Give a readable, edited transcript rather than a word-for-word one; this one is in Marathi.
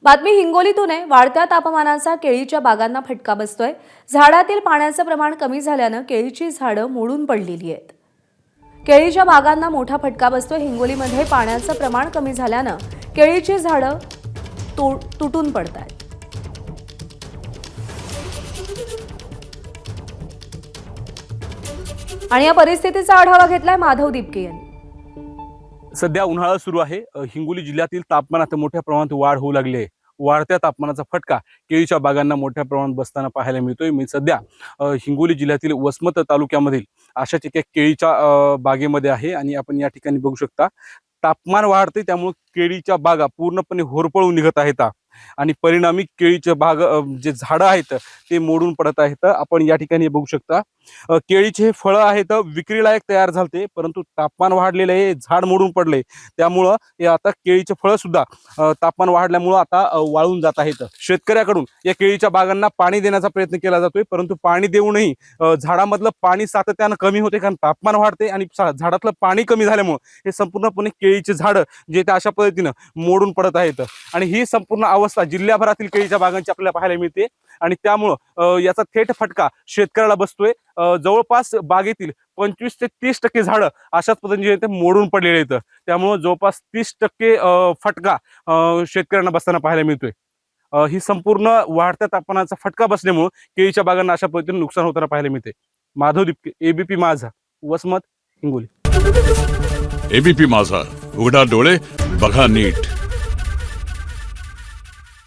बातमी हिंगोलीतून आहे। वाढत्या तापमानाचा केळीच्या बागांना फटका बसतोय। झाडातील पाण्याचं प्रमाण कमी झाल्यानं केळीची झाडं मोडून पडलेली आहेत। केळीच्या बागांना मोठा फटका बसतोय। हिंगोलीमध्ये पाण्याचं प्रमाण कमी झाल्यानं केळीची झाडं तुटून पडतायत। आणि या परिस्थितीचा आढावा घेतलाय माधव दीपके यांनी। सध्या उन्हाळा सुरू आहे। हिंगोली जिल्ह्यातील तापमानात मोठ्या प्रमाणात वाढ होऊ लागली आहे। वाढत्या तापमानाचा फटका केळीच्या बागांना मोठ्या प्रमाणात बसताना पाहायला मिळतोय। मी सध्या हिंगोली जिल्ह्यातील वसमत तालुक्यामधील अशाच एका केळीच्या बागेमध्ये आहे आणि आपण या ठिकाणी बघू शकता तापमान वाढते त्यामुळे केळीच्या बागा पूर्णपणे होरपळून निघत आहेत आणि परिणामी केळीचे बाग जे झाडं आहेत ते मोडून पडत आहेत। आपण या ठिकाणी बघू शकता केळीचे फळं आहेत विक्रीलायक तयार झालते, परंतु तापमान वाढलेले आहे, झाड मोडून पडले त्यामुळं हे आता केळीचे फळं सुद्धा तापमान वाढल्यामुळं आता वाळून जात आहेत। शेतकऱ्याकडून या केळीच्या बागांना पाणी देण्याचा प्रयत्न केला जातोय, परंतु पाणी देऊनही झाडामधलं पाणी सातत्यानं कमी होते, कारण तापमान वाढते आणि झाडातलं पाणी कमी झाल्यामुळे हे संपूर्णपणे केळीचे झाडं जे ते अशा पद्धतीनं मोडून पडत आहेत आणि ही संपूर्ण अवस्था जिल्ह्याभरातील केळीच्या बागांची आपल्याला पाहायला मिळते आणि त्यामुळं याचा थेट फटका शेतकऱ्याला बसतोय। जवळपास बागेतील 25 ते 30% झाडं अशाच पद्धतीने ते मोडून पडलेले आहेत, त्यामुळे जवळपास 30% फटका शेतकऱ्यांना बसताना पाहायला मिळतोय। ही संपूर्ण वाढत्या तापमानाचा फटका बसल्यामुळे केळीच्या बागांना अशा पद्धतीने नुकसान होताना पाहायला मिळते। माधव दीपके, एबीपी माझा, वसमत, हिंगोली। एबीपी माझा, उघडा डोळे बघा नीट।